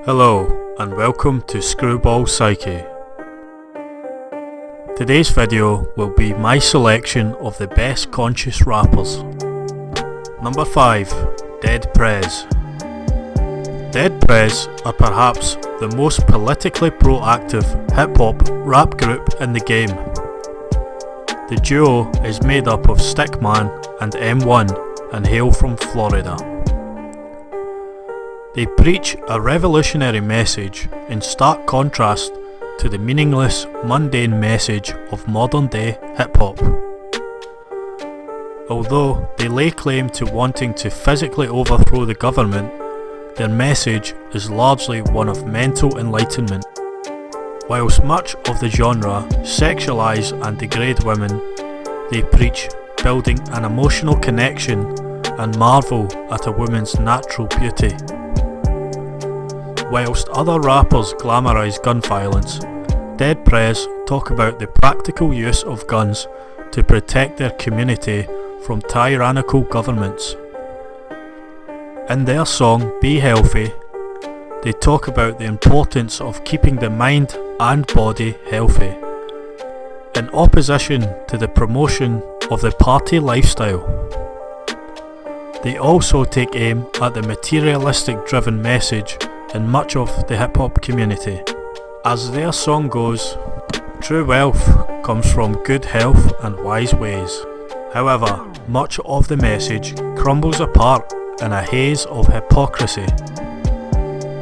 Hello and welcome to Screwball Psyche. Today's video will be my selection of the best conscious rappers. Number 5. Dead Prez. Dead Prez are perhaps the most politically proactive hip-hop rap group in the game. The duo is made up of Stickman and M1 and hail from Florida. They preach a revolutionary message in stark contrast to the meaningless, mundane message of modern day hip-hop. Although they lay claim to wanting to physically overthrow the government, their message is largely one of mental enlightenment. Whilst much of the genre sexualise and degrade women, they preach building an emotional connection and marvel at a woman's natural beauty. Whilst other rappers glamorise gun violence, Dead Prez talk about the practical use of guns to protect their community from tyrannical governments. In their song Be Healthy, they talk about the importance of keeping the mind and body healthy, in opposition to the promotion of the party lifestyle. They also take aim at the materialistic driven message in much of the hip-hop community. As their song goes, true wealth comes from good health and wise ways. However, much of the message crumbles apart in a haze of hypocrisy.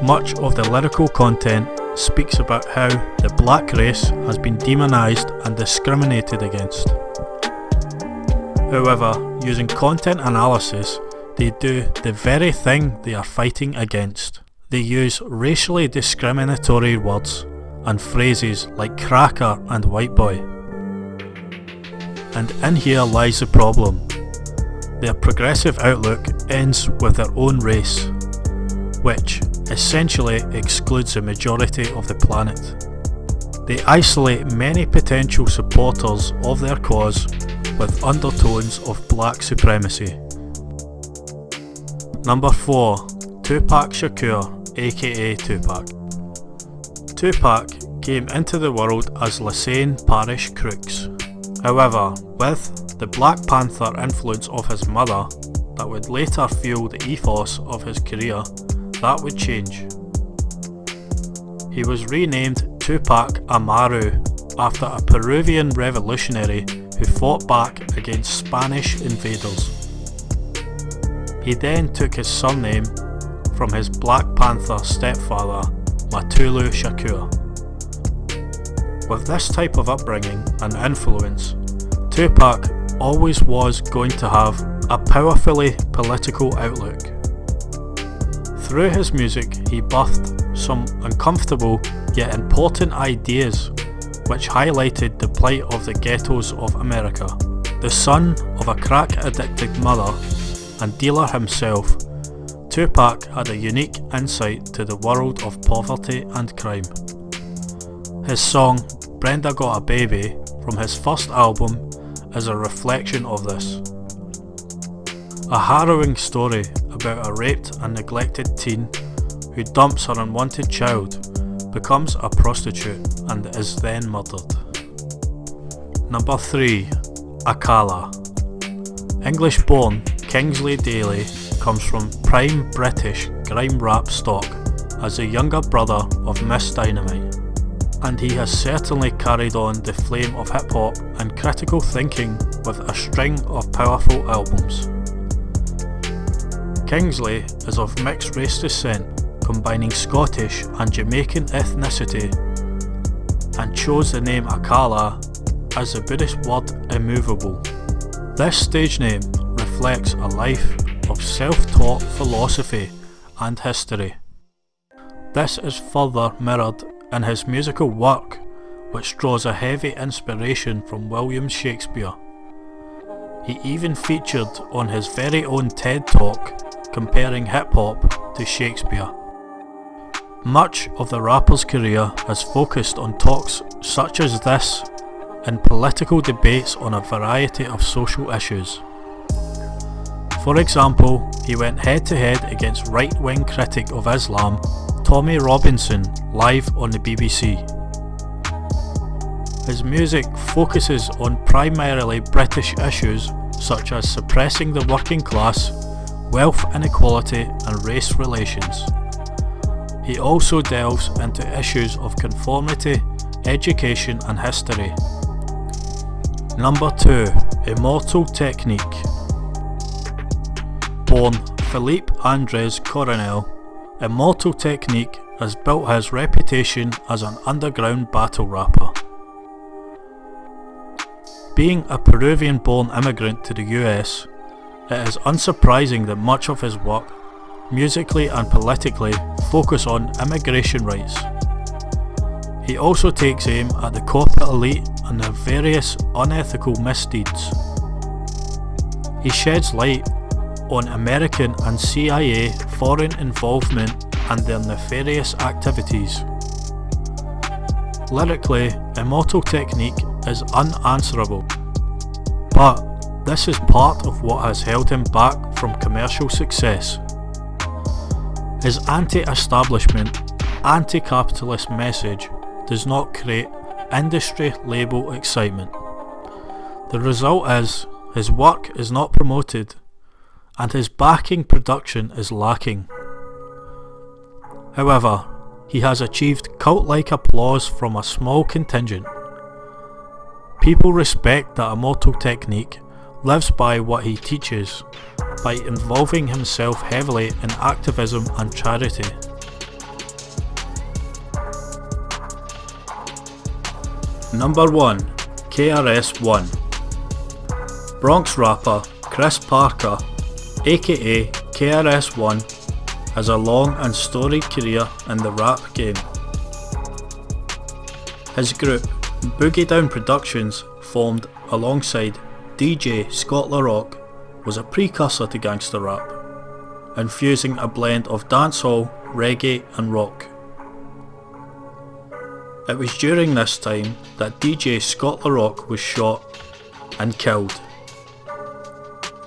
Much of the lyrical content speaks about how the black race has been demonised and discriminated against. However, using content analysis, they do the very thing they are fighting against. They use racially discriminatory words and phrases like cracker and white boy. And in here lies the problem. Their progressive outlook ends with their own race, which essentially excludes the majority of the planet. They isolate many potential supporters of their cause with undertones of black supremacy. Number 4. Tupac Shakur, aka Tupac. Tupac came into the world as Lassane Parish Crooks. However, with the Black Panther influence of his mother that would later fuel the ethos of his career, that would change. He was renamed Tupac Amaru after a Peruvian revolutionary who fought back against Spanish invaders. He then took his surname from his Black Panther stepfather, Mutulu Shakur. With this type of upbringing and influence, Tupac always was going to have a powerfully political outlook. Through his music, he birthed some uncomfortable yet important ideas which highlighted the plight of the ghettos of America. The son of a crack-addicted mother and dealer himself, Tupac had a unique insight to the world of poverty and crime. His song Brenda Got a Baby from his first album is a reflection of this. A harrowing story about a raped and neglected teen who dumps her unwanted child, becomes a prostitute and is then murdered. Number 3. Akala. English born Kingsley Daly comes from prime British grime rap stock as the younger brother of Miss Dynamite, and he has certainly carried on the flame of hip hop and critical thinking with a string of powerful albums. Kingsley is of mixed race descent, combining Scottish and Jamaican ethnicity, and chose the name Akala as the Buddhist word immovable. This stage name reflects a life of self-taught philosophy and history. This is further mirrored in his musical work, which draws a heavy inspiration from William Shakespeare. He even featured on his very own TED Talk comparing hip-hop to Shakespeare. Much of the rapper's career has focused on talks such as this and political debates on a variety of social issues. For example, he went head to head against right-wing critic of Islam Tommy Robinson live on the BBC. His music focuses on primarily British issues such as suppressing the working class, wealth inequality and race relations. He also delves into issues of conformity, education and history. Number 2. Immortal Technique. Born Philippe Andres Coronel, Immortal Technique has built his reputation as an underground battle rapper. Being a Peruvian-born immigrant to the US, it is unsurprising that much of his work, musically and politically, focus on immigration rights. He also takes aim at the corporate elite and their various unethical misdeeds. He sheds light on American and CIA foreign involvement and their nefarious activities. Lyrically, Immortal Technique is unanswerable, but this is part of what has held him back from commercial success. His anti-establishment, anti-capitalist message does not create industry label excitement. The result is, his work is not promoted and his backing production is lacking. However, he has achieved cult-like applause from a small contingent. People respect that Immortal Technique lives by what he teaches, by involving himself heavily in activism and charity. Number 1. KRS One. Bronx rapper Chris Parker, aka KRS One, has a long and storied career in the rap game. His group, Boogie Down Productions, formed alongside DJ Scott LaRock, was a precursor to gangster rap, infusing a blend of dancehall, reggae and rock. It was during this time that DJ Scott LaRock was shot and killed.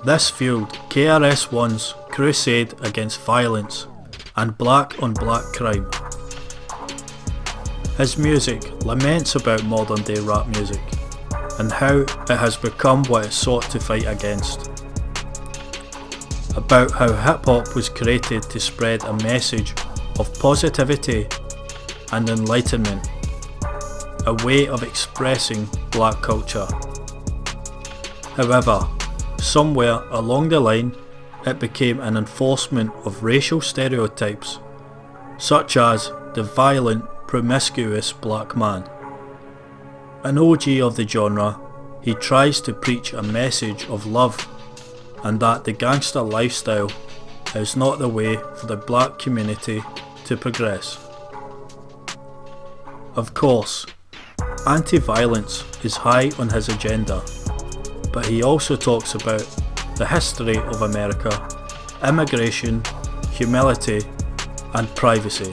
This fueled KRS One's crusade against violence and black on black crime. His music laments about modern day rap music and how it has become what it sought to fight against. About how hip hop was created to spread a message of positivity and enlightenment, a way of expressing black culture. However, somewhere along the line, it became an enforcement of racial stereotypes, such as the violent, promiscuous black man. An OG of the genre, he tries to preach a message of love and that the gangster lifestyle is not the way for the black community to progress. Of course, anti-violence is high on his agenda, but he also talks about the history of America, immigration, humility and privacy.